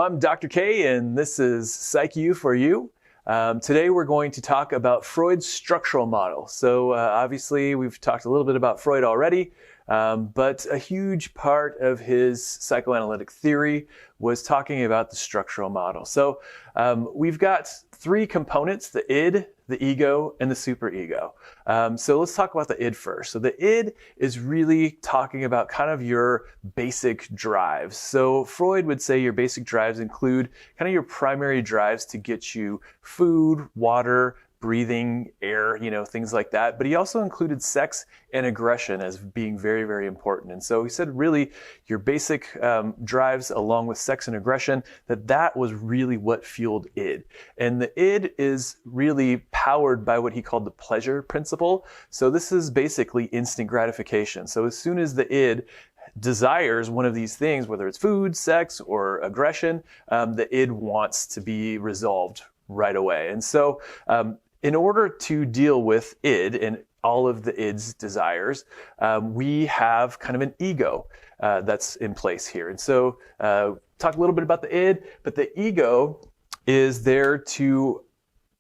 I'm Dr. K, and this is PsychU for you. Today we're going to talk about Freud's structural model. So obviously we've talked a little bit about Freud already, but a huge part of his psychoanalytic theory was talking about the structural model. So we've got three components: the id, the ego, and the superego. So let's talk about the id first. So the id is really talking about kind of your basic drives. So Freud would say your basic drives include kind of your primary drives to get you food, water, breathing, air, things like that. But he also included sex and aggression as being very, very important. And so he said really your basic drives along with sex and aggression, that was really what fueled id. And the id is really powered by what he called the pleasure principle. So this is basically instant gratification. So as soon as the id desires one of these things, whether it's food, sex, or aggression, the id wants to be resolved right away. And so in order to deal with id and all of the id's desires, we have kind of an ego that's in place here. And so talk a little bit about the id, but the ego is there to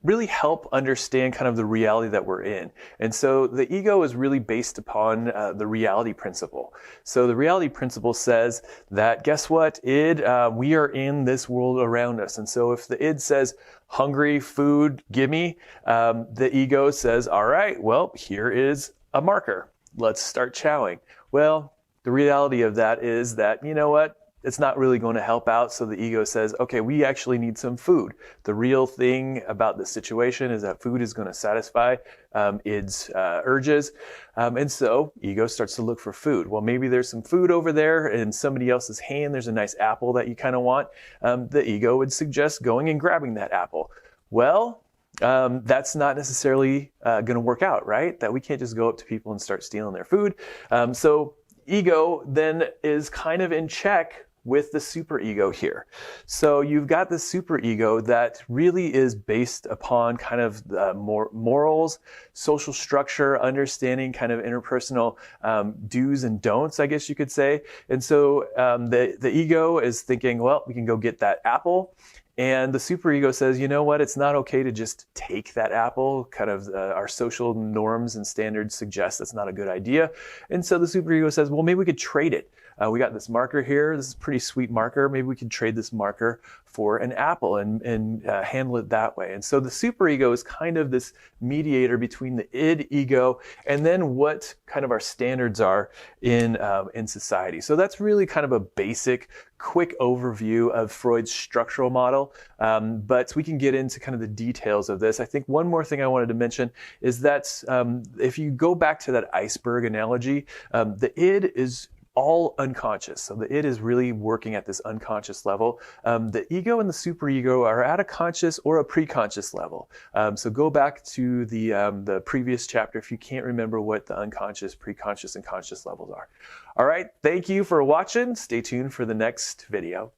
really help understand kind of the reality that we're in. And so the ego is really based upon the reality principle. So the reality principle says that, guess what, id, we are in this world around us. And so if the id says, hungry, food, gimme, the ego says, all right, well, here is a marker. Let's start chowing. Well, the reality of that is that, you know what? It's not really going to help out. So the ego says, okay, we actually need some food. The real thing about the situation is that food is going to satisfy id's urges. And so ego starts to look for food. Well, maybe there's some food over there in somebody else's hand. There's a nice apple that you kind of want. The ego would suggest going and grabbing that apple. Well, that's not necessarily going to work out, right? That we can't just go up to people and start stealing their food. So ego then is kind of in check with the superego here. So you've got the superego that really is based upon kind of morals, social structure, understanding kind of interpersonal do's and don'ts, I guess you could say. And so the ego is thinking, well, we can go get that apple. And the superego says, you know what, it's not okay to just take that apple. Kind of our social norms and standards suggest that's not a good idea. And so the superego says, well, maybe we could trade it. We got this marker here. This is a pretty sweet marker. Maybe we could trade this marker for an apple and handle it that way. And so the superego is kind of this mediator between the id, ego, and then what kind of our standards are in society. So that's really kind of a basic, quick overview of Freud's structural model. But we can get into kind of the details of this. I think one more thing I wanted to mention is that if you go back to that iceberg analogy, the id is all unconscious. So the id is really working at this unconscious level. The ego and the superego are at a conscious or a preconscious level. So go back to the previous chapter if you can't remember what the unconscious, preconscious, and conscious levels are. All right, thank you for watching. Stay tuned for the next video.